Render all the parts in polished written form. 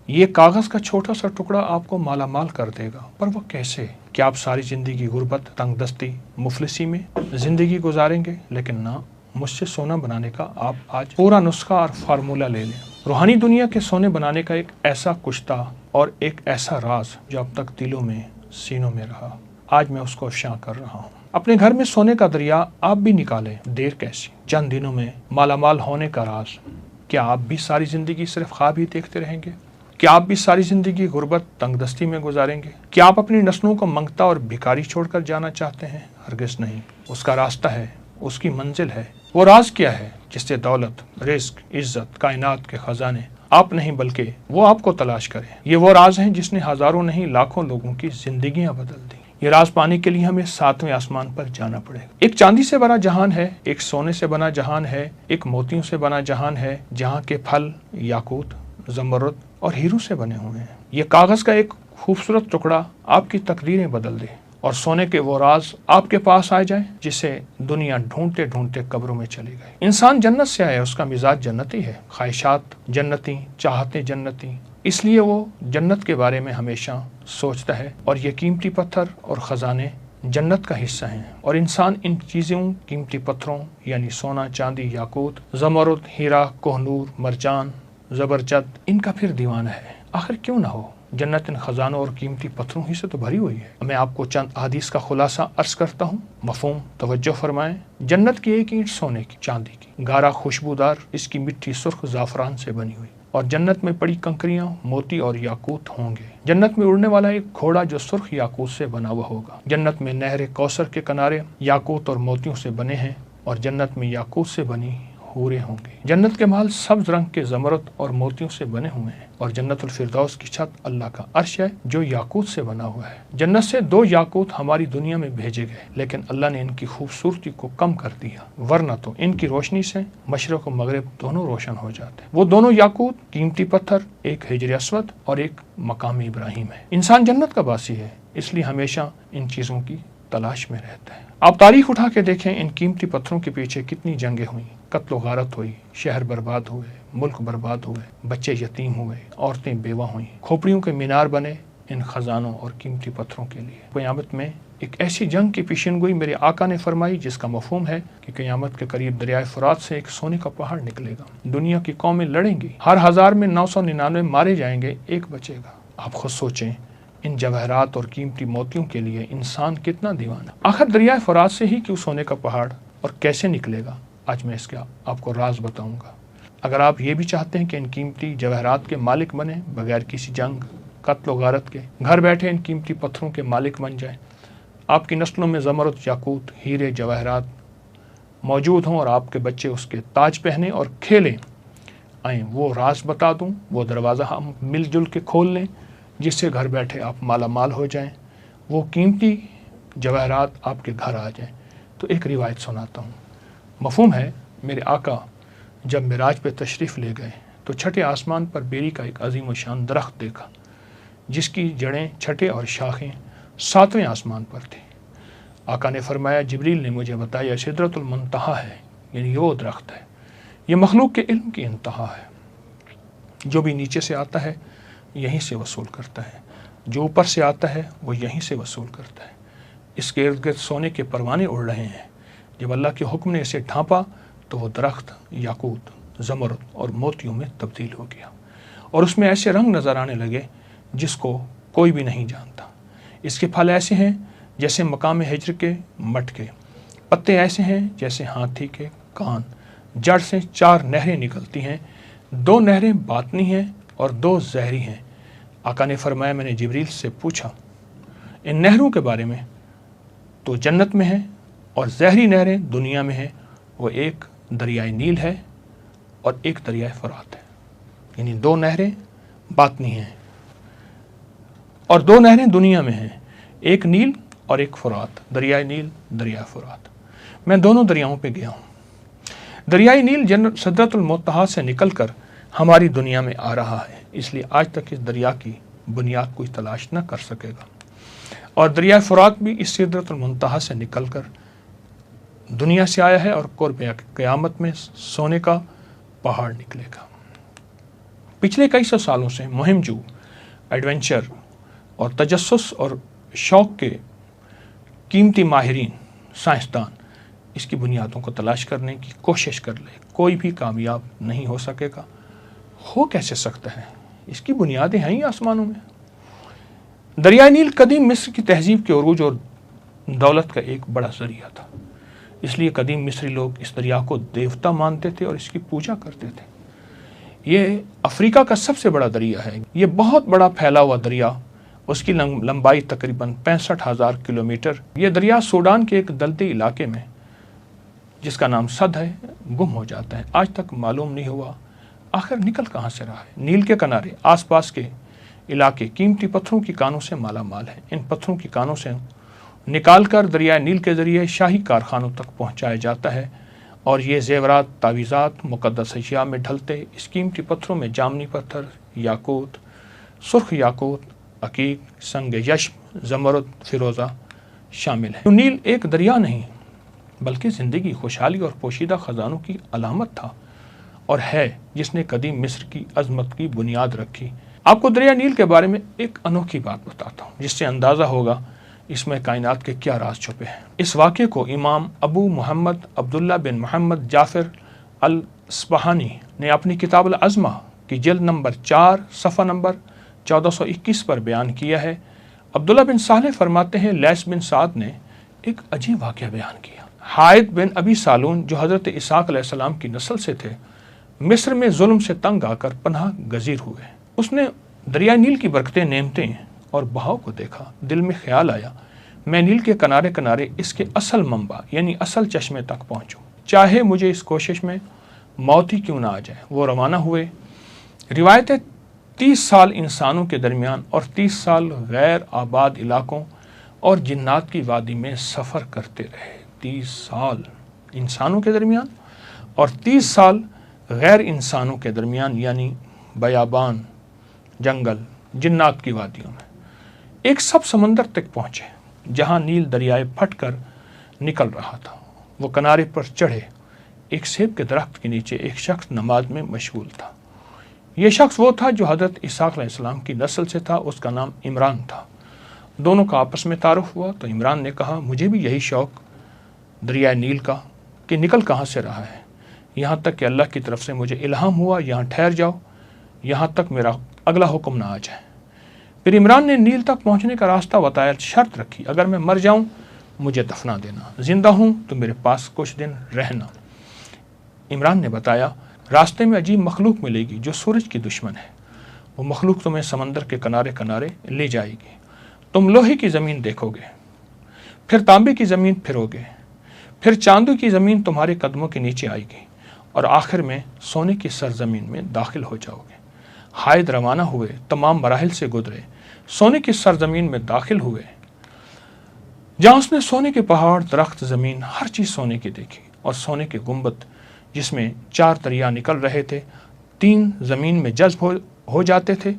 یہ کاغذ کا چھوٹا سا ٹکڑا آپ کو مالا مال کر دے گا، پر وہ کیسے؟ کیا آپ ساری زندگی غربت، تنگ دستی، مفلسی میں زندگی گزاریں گے؟ لیکن نہ، مجھ سے سونا بنانے کا آپ آج پورا نسخہ اور فارمولہ لے لیں۔ روحانی دنیا کے سونے بنانے کا ایک ایسا کشتہ اور ایک ایسا راز جو اب تک دلوں میں، سینوں میں رہا، آج میں اس کو افشاں کر رہا ہوں۔ اپنے گھر میں سونے کا دریا آپ بھی نکالیں، دیر کیسی؟ چند دنوں میں مالا مال ہونے کا راز۔ کیا آپ بھی ساری زندگی صرف خواب ہی دیکھتے رہیں گے؟ کیا آپ بھی ساری زندگی غربت، تنگ دستی میں گزاریں گے؟ کیا آپ اپنی نسلوں کو منگتا اور بھکاری چھوڑ کر جانا چاہتے ہیں؟ ہرگز نہیں۔ اس کا راستہ ہے، اس کی منزل ہے۔ وہ راز کیا ہے جس سے دولت، رزق، عزت، کائنات کے خزانے آپ نہیں بلکہ وہ آپ کو تلاش کریں؟ یہ وہ راز ہیں جس نے ہزاروں نہیں لاکھوں لوگوں کی زندگیاں بدل دی۔ یہ راز پانے کے لیے ہمیں 7ویں آسمان پر جانا پڑے گا۔ ایک چاندی سے بنا جہان ہے، ایک سونے سے بنا جہان ہے، ایک موتیوں سے بنا جہان ہے، جہاں کے پھل یاقوت، زمرد اور ہیروں سے بنے ہوئے ہیں۔ یہ کاغذ کا ایک خوبصورت ٹکڑا آپ کی تقدیریں بدل دے اور سونے کے وہ راز آپ کے پاس آ جائیں جسے دنیا ڈھونڈتے ڈھونڈتے قبروں میں چلی گئی۔ انسان جنت سے آیا، اس کا مزاج جنتی ہے، خواہشات جنتی، چاہتیں جنتی، اس لیے وہ جنت کے بارے میں ہمیشہ سوچتا ہے، اور یہ قیمتی پتھر اور خزانے جنت کا حصہ ہیں، اور انسان ان چیزوں، قیمتی پتھروں یعنی سونا، چاندی، یاقوت، زمرد، ہیرا، کوہ نور، مرجان، زبرجد، ان کا پھر دیوانہ ہے۔ آخر کیوں نہ ہو؟ جنت ان خزانوں اور قیمتی پتھروں ہی سے تو بھری ہوئی ہے۔ میں آپ کو چند احادیث کا خلاصہ عرض کرتا ہوں، مفہوم توجہ فرمائیں۔ جنت کی ایک اینٹ سونے کی، چاندی کی، گارا خوشبودار، اس کی مٹی سرخ زعفران سے بنی ہوئی، اور جنت میں پڑی کنکریاں موتی اور یاقوت ہوں گے۔ جنت میں اڑنے والا ایک گھوڑا جو سرخ یاقوت سے بنا ہوا ہوگا۔ جنت میں نہر کوثر کے کنارے یاقوت اور موتیوں سے بنے ہیں، اور جنت میں یاقوت سے بنی حوریں ہوں گی۔ جنت کے محل سبز رنگ کے زمرد اور موتیوں سے بنے ہوئے ہیں، اور جنت الفردوس کی چھت اللہ کا عرش ہے جو یاقوت سے بنا ہوا ہے۔ جنت سے 2 یاقوت ہماری دنیا میں بھیجے گئے، لیکن اللہ نے ان کی خوبصورتی کو کم کر دیا، ورنہ تو ان کی روشنی سے مشرق و مغرب دونوں روشن ہو جاتے ہیں۔ وہ دونوں یاقوت، قیمتی پتھر، ایک حجر اسود اور ایک مقام ابراہیم ہے۔ انسان جنت کا باسی ہے، اس لیے ہمیشہ ان چیزوں کی تلاش میں رہتا ہے۔ آپ تاریخ اٹھا کے دیکھیں، ان قیمتی پتھروں کے پیچھے کتنی جنگیں ہوئیں، قتل و غارت ہوئی، شہر برباد ہوئے، ملک برباد ہوئے، بچے یتیم ہوئے، عورتیں بیوہ ہوئیں، کھوپڑیوں کے مینار بنے ان خزانوں اور قیمتی پتھروں کے لیے۔ قیامت میں ایک ایسی جنگ کی پیشن گوئی میرے آقا نے فرمائی جس کا مفہوم ہے کہ قیامت کے قریب دریائے فرات سے ایک سونے کا پہاڑ نکلے گا۔ دنیا کی قومیں لڑیں گی، ہر 1000 میں 999 مارے جائیں گے، ایک بچے گا۔ آپ خود سوچیں، ان جواہرات اور قیمتی موتیوں کے لیے انسان کتنا دیوانہ۔ آخر دریائے فرات سے ہی کیوں سونے کا پہاڑ اور کیسے نکلے گا؟ آج میں اس کا آپ کو راز بتاؤں گا۔ اگر آپ یہ بھی چاہتے ہیں کہ ان قیمتی جواہرات کے مالک بنیں بغیر کسی جنگ، قتل و غارت کے، گھر بیٹھے ان قیمتی پتھروں کے مالک بن جائیں، آپ کی نسلوں میں زمرد، یاقوت، ہیرے، جواہرات موجود ہوں، اور آپ کے بچے اس کے تاج پہنیں اور کھیلیں، آئیں وہ راز بتا دوں، وہ دروازہ ہم مل جل کے کھول لیں جس سے گھر بیٹھے آپ مالا مال ہو جائیں، وہ قیمتی جواہرات آپ کے گھر آ جائیں۔ تو ایک روایت سناتا ہوں۔ مفہوم ہے، میرے آقا جب معراج پہ تشریف لے گئے تو چھٹے آسمان پر بیری کا ایک عظیم و شان درخت دیکھا جس کی جڑیں، چھٹے اور شاخیں 7ویں آسمان پر تھی۔ آقا نے فرمایا، جبریل نے مجھے بتایا سدرۃ المنتہا ہے، یعنی وہ درخت ہے، یہ مخلوق کے علم کی انتہا ہے، جو بھی نیچے سے آتا ہے یہیں سے وصول کرتا ہے، جو اوپر سے آتا ہے وہ یہیں سے وصول کرتا ہے۔ اس کے ارد گرد سونے کے پروانے اڑ رہے ہیں۔ جب اللہ کے حکم نے اسے ڈھانپا تو وہ درخت یاقوت، زمرد اور موتیوں میں تبدیل ہو گیا، اور اس میں ایسے رنگ نظر آنے لگے جس کو کوئی بھی نہیں جانتا۔ اس کے پھل ایسے ہیں جیسے مقام ہجر کے مٹکے، پتے ایسے ہیں جیسے ہاتھی کے کان، جڑ سے 4 نہریں نکلتی ہیں، 2 نہریں باطنی ہیں اور 2 زہری ہیں۔ آقا نے فرمایا، میں نے جبریل سے پوچھا ان نہروں کے بارے میں، تو جنت میں ہیں، اور زہری نہریں دنیا میں ہیں، وہ ایک دریائے نیل ہے اور ایک دریائے فرات ہے، یعنی 2 نہریں باطنی ہیں اور 2 نہریں دنیا میں ہیں، ایک نیل اور ایک فرات، دریائے نیل، دریائے فرات۔ میں دونوں دریاؤں پہ گیا ہوں۔ دریائے نیل سدرۃ المنتہا سے نکل کر ہماری دنیا میں آ رہا ہے، اس لیے آج تک اس دریا کی بنیاد کوئی تلاش نہ کر سکے گا، اور دریائے فرات بھی اس سدرۃ المنتہا سے نکل کر دنیا سے آیا ہے، اور قرب قیامت میں سونے کا پہاڑ نکلے گا۔ पिछले कई सौ सालों से मुहिम जो एडवेंचर और तजस्सुस और शौक के कीमती माहिरीन साइंसदान इसकी बुनियादों को तलाश करने की कोशिश कर ले, कोई भी कामयाब नहीं हो सकेगा। हो कैसे सकता है? इसकी बुनियादें हैं ही आसमानों में। दरियाई नील कदीम मिस्र की तहजीब के उरूज और दौलत का एक बड़ा जरिया था। इसलिए कदीम मिस्री लोग इस दरिया को देवता मानते थे और इसकी पूजा करते थे। ये अफ्रीका का सबसे बड़ा दरिया है। ये बहुत बड़ा फैला हुआ दरिया, उसकी लंबाई तकरीबन 65,000 किलोमीटर। ये दरिया सूडान के एक दलदली इलाके में जिसका नाम सद है गुम हो जाता है। आज तक मालूम नहीं हुआ आखिर निकल कहाँ से रहा है। नील के किनारे आसपास के इलाके कीमती पत्थरों की कानों से माला माल है। इन पत्थरों की कानों से निकालकर दरियाई नील के जरिए शाही कारखानों तक पहुँचाया जाता है और ये जेवरात, तावीज़ात मुक़द्दस अशिया में ढलते। इस कीमती पत्थरों में जामनी पत्थर, याकूत, सुर्ख याकूत, अकीक, संग यश्म, ज़मरुद, फिरोज़ा शामिल है। नील एक दरिया नहीं बल्कि ज़िंदगी, खुशहाली और पोशीदा ख़जानों की अलामत था और है जिसने कदीम मिस्र की अज़मत की बुनियाद रखी। आपको दरिया नील के बारे में एक अनोखी बात बताता हूँ जिससे अंदाज़ा होगा इसमें कायनात के क्या राज छुपे हैं। इस वाक़े को इमाम अबू मोहम्मद अब्दुल्ला बिन मोहम्मद जाफ़िर अल-अस्बहानी ने अपनी किताब अल-अज़मा की जिल्द नंबर 4 सफ़ा नंबर 1421 पर बयान किया है। अब्दुल्ला बिन सालेह फरमाते हैं, लैस बिन साद ने एक अजीब वाक़या बयान किया। हायद बिन अबी सालून जो हज़रत इसाक अलैहिस्सलाम की नस्ल से थे, मिस्र में जुल्म से तंग आकर पनाह गज़ीर हुए। उसने दरिया नील की बरकतें, नेमतें और बहाव को देखा। दिल में ख्याल आया, मैं नील के किनारे किनारे इसके असल मंबा यानी असल चश्मे तक पहुँचूँ, चाहे मुझे इस कोशिश में मौत ही क्यों ना आ जाए। वो रवाना हुए। रिवायतें 30 साल इंसानों के दरमियान और 30 साल गैर आबाद इलाकों और जिन्नात की वादी में सफ़र करते रहे। 30 साल इंसानों के दरमियान और 30 साल गैर इंसानों के दरमियान यानी बयाबान, जंगल, जिन्नात की वादियों में। एक सब समंदर तक पहुँचे जहाँ नील दरियाए फट कर निकल रहा था। वो किनारे पर चढ़े। एक सेब के दरख्त के नीचे एक शख्स नमाज में मशगूल था। ये शख्स वो था जो हज़रत इसाक अलैहिस्सलाम की नस्ल से था। उसका नाम इमरान था। दोनों का आपस में तारुफ हुआ तो इमरान ने कहा, मुझे भी यही शौक़ दरिया नील का कि निकल कहाँ से रहा है, यहाँ तक कि अल्लाह की तरफ से मुझे इल्हाम हुआ यहाँ ठहर जाओ, यहाँ तक मेरा अगला हुक्म ना आ जाए। फिर इमरान ने नील तक पहुँचने का रास्ता बताया, शर्त रखी, अगर मैं मर जाऊँ मुझे दफना देना, जिंदा हूँ तो मेरे पास कुछ दिन रहना। इमरान ने बताया, रास्ते में अजीब मखलूक मिलेगी जो सूरज की दुश्मन है। वो मखलूक तुम्हें समंदर के किनारे किनारे ले जाएगी। तुम लोहे की ज़मीन देखोगे, फिर तांबे की ज़मीन फिरोगे, फिर चांदी की ज़मीन तुम्हारे कदमों के नीचे आएगी और आखिर में सोने की सरजमीन में दाखिल हो जाओगे। हायद रवाना हुए, तमाम मराहिल से गुजरे, सोने की सरजमीन में दाखिल हुए जहाँ उसने सोने के पहाड़, दरख्त, ज़मीन, हर चीज़ सोने की देखी और सोने के गुंबद जिसमें 4 दरिया निकल रहे थे। 3 ज़मीन में जज्ब हो जाते थे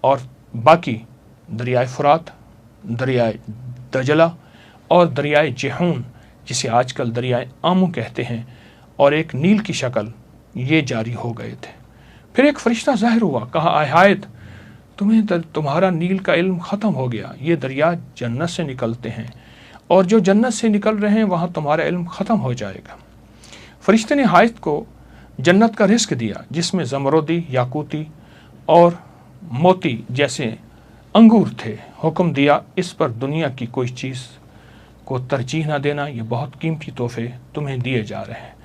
और बाकी दरियाए फुरात, दरियाए दजला और दरियाए जेहून जिसे आजकल दरियाए आमू कहते हैं और एक नील की शक्ल, ये जारी हो गए थे। फिर एक फरिश्ता ज़ाहिर हुआ, कहा, आए हायद, तुम्हारा नील का इल्म ख़त्म हो गया। ये दरिया जन्नत से निकलते हैं और जो जन्नत से निकल रहे हैं वहाँ तुम्हारा इल्म ख़त्म हो जाएगा। फरिश्ते ने हायद को जन्नत का रिस्क दिया जिसमें ज़मरुदी, याकूती और मोती जैसे अंगूर थे। हुक्म दिया, इस पर दुनिया की कोई चीज़ को तरजीह न देना, ये बहुत कीमती तोहफे तुम्हें दिए जा रहे हैं।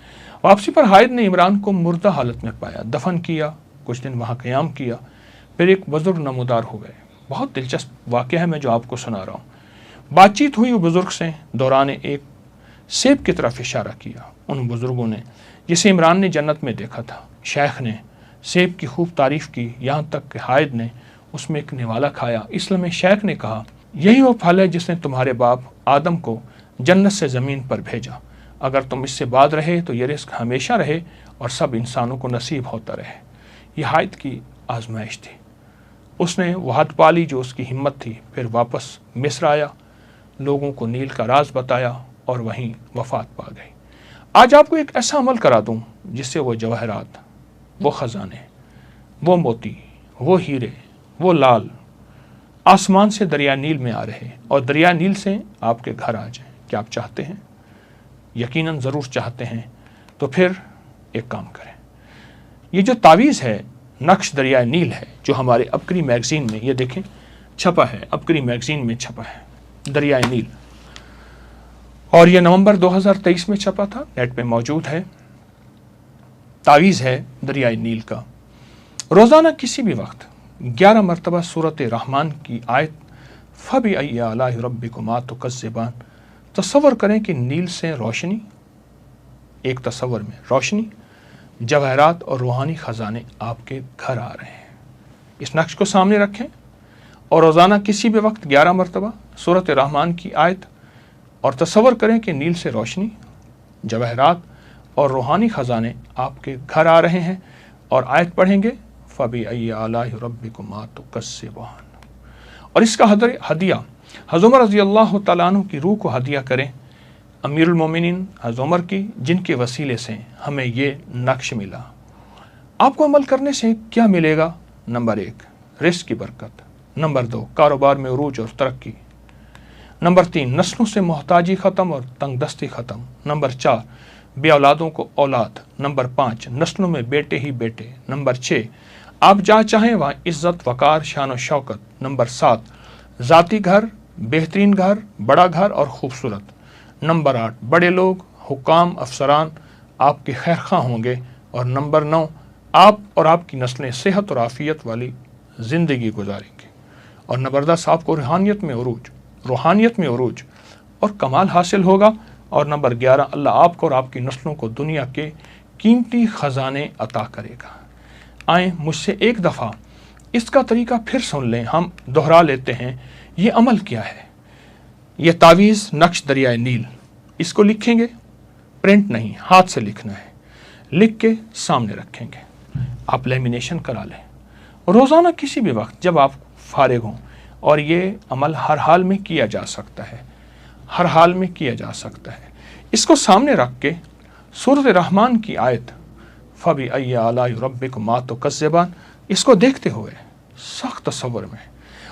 वापसी पर हायद ने इमरान को मुर्दा हालत में पाया, दफन किया, कुछ दिन वहाँ क़याम किया, फिर एक बुज़ुर्ग नमूदार हो गए। बहुत दिलचस्प वाक़या है मैं जो आपको सुना रहा हूँ। बातचीत हुई बुज़ुर्ग से, दौरान एक सेब की तरफ इशारा किया। उन बुज़ुर्गों ने जिसे इमरान ने जन्नत में देखा था। शेख ने सेब की खूब तारीफ़ की, यहाँ तक कि हायद ने उसमें एक निवाला खाया। इसलिए शेख ने कहा, यही वो फल है जिसने तुम्हारे बाप आदम को जन्नत से ज़मीन पर भेजा। अगर तुम इससे बाद रहे तो ये रिस्क हमेशा रहे और सब इंसानों को नसीब होता रहे। यह हायद की आजमाइश थी। उसने वो हद पा ली जो उसकी हिम्मत थी। फिर वापस मिस्र आया, लोगों को नील का राज बताया और वहीं वफ़ात पा गई। आज आपको एक ऐसा अमल करा दूं जिससे वो जवाहरात, वो ख़जाने वो मोती, वो हीरे, वो लाल आसमान से दरिया नील में आ रहे और दरिया नील से आपके घर आ जाएं। क्या आप चाहते हैं? यकीनन ज़रूर चाहते हैं। तो फिर एक काम करें, ये जो तावीज़ है नक्श दरिया नील है, जो हमारे अपकरी मैगज़ीन में, ये देखें छपा है, अपकरी मैगज़ीन में छपा है दरिया नील, और ये नवंबर 2023 में छपा था, नेट पे मौजूद है। तावीज़ है दरिया नील का। रोज़ाना किसी भी वक्त 11 मरतबा सूरत रहमान की आयत फ़बी आलाइ रब्बिकुमा तुकज़्ज़िबान। तसव्वुर करें कि नील से रोशनी, एक तसव्वुर में रोशनी, जवाहरात और रूहानी ख़जाने आपके घर आ रहे हैं। इस नक्श को सामने रखें और रोज़ाना किसी भी वक्त 11 मरतबा सूरत रहमान की आयत और तसव्वुर करें कि नील से रोशनी, जवाहरात और रूहानी ख़जाने आपके घर आ रहे हैं, और आयत पढ़ेंगे फ़बी आलाइ रब्बिकुमा तुकज़्ज़िबान। और इसका हदिया हज़रत उमर रज़ी अल्लाह तआला अन्हु की रूह को हदिया करें, अमीरुल मोमिनीन हज़रत उमर की, जिनके वसीले से हमें ये नक्श मिला। आपको अमल करने से क्या मिलेगा? नंबर 1 रिज़्क़ की बरकत, नंबर 2 कारोबार में उरूज और तरक्की, नंबर 3 नस्लों से मोहताजी ख़त्म और तंगदस्ती ख़त्म, नंबर 4 बे औलादों को औलाद, नंबर 5 नस्लों में बेटे ही बेटे, नंबर 6 आप जहाँ चाहें वहाँ इज़्ज़त वक़ार शान और शौकत, नंबर 7 ज़ाती घर, बेहतरीन घर, बड़ा घर और ख़ूबसूरत, नंबर 8 बड़े लोग, हुकाम, अफसरान आपके खैरख़्वाह होंगे, और नंबर 9 आप और आपकी नस्लें सेहत और आफ़ियत वाली ज़िंदगी गुजारेंगे, और नंबर 10 आपको रूहानियत में उरूज और कमाल हासिल होगा, और नंबर 11 अल्लाह आपको और आपकी नस्लों को दुनिया के कीमती ख़जाने अता करेगा। आएँ मुझसे एक दफ़ा इसका तरीका फिर सुन लें, हम दोहरा लेते हैं। ये अमल क्या है? ये तावीज़ नक्श दरिया नील, इसको लिखेंगे, प्रिंट नहीं, हाथ से लिखना है, लिख के सामने रखेंगे। आप लेमिनेशन करा लें रोज़ाना किसी भी वक्त जब आप फारिग हों, और ये अमल हर हाल में किया जा सकता है, हर हाल में किया जा सकता है। इसको सामने रख के सूरत रहमान की आयत फ़बी आलाइ रब्बिकुमा तुकज़्ज़िबान, इसको देखते हुए सख्त तसव्वुर में,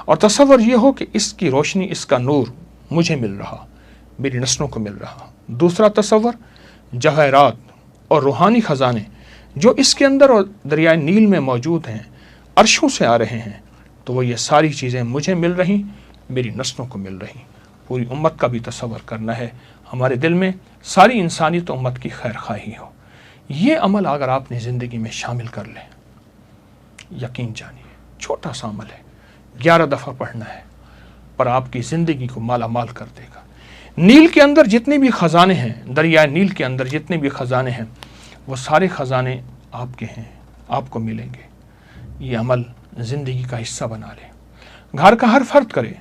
और तसव्वुर ये हो कि इसकी रोशनी, इसका नूर मुझे मिल रहा, मेरी नस्लों को मिल रहा। दूसरा तसव्वुर जवाहरात और रूहानी ख़जाने जो इसके अंदर और दरिया नील में मौजूद हैं, अर्शों से आ रहे हैं, तो वो ये सारी चीज़ें मुझे मिल रही, मेरी नस्लों को मिल रही। पूरी उम्मत का भी तसव्वुर करना है, हमारे दिल में सारी इंसानियत उम्मत की खैर खाही हो। ये अमल अगर आपने ज़िंदगी में शामिल कर लें, यकीन जानिए छोटा सा अमल है, 11 दफ़ा पढ़ना है, पर आपकी ज़िंदगी को माला माल कर देगा। नील के अंदर जितने भी ख़जाने हैं, दरिया नील के अंदर जितने भी ख़जाने हैं, वो सारे ख़जाने आपके हैं, आपको मिलेंगे। ये अमल ज़िंदगी का हिस्सा बना लें। घर का हर फर्द करे,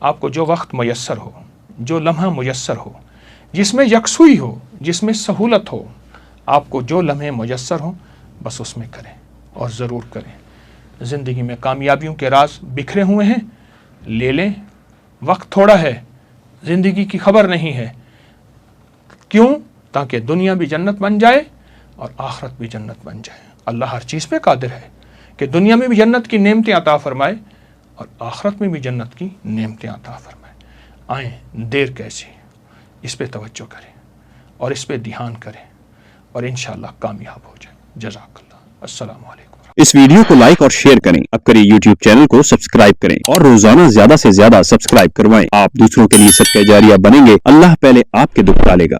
आपको जो वक्त मुयस्सर हो, जो लम्हा मुयस्सर हो, जिसमें यकसुई हो, जिसमें सहूलत हो, आपको जो लम्हे मुयस्सर हो बस उसमें करें, और ज़रूर करें। ज़िंदगी में कामयाबियों के राज बिखरे हुए हैं, ले लें। वक्त थोड़ा है, ज़िंदगी की खबर नहीं है। क्यों? ताकि दुनिया भी जन्नत बन जाए और आखिरत भी जन्नत बन जाए। अल्लाह हर चीज़ पे कादिर है कि दुनिया में भी जन्नत की नेमतें अता फरमाए और आखिरत में भी जन्नत की नेमतें अता फरमाए। आएँ, देर कैसी, इस पे तवज्जो करें और इस पे ध्यान करें, और इंशाअल्लाह कामयाब हो जाए। जज़ाकल्लाह। अस्सलामु अलैकुम। इस वीडियो को लाइक और शेयर करें, अपकरी यूट्यूब चैनल को सब्सक्राइब करें, और रोजाना ज्यादा से ज्यादा सब्सक्राइब करवाएं। आप दूसरों के लिए सदका जारिया बनेंगे, अल्लाह पहले आपके दुख टालेगा।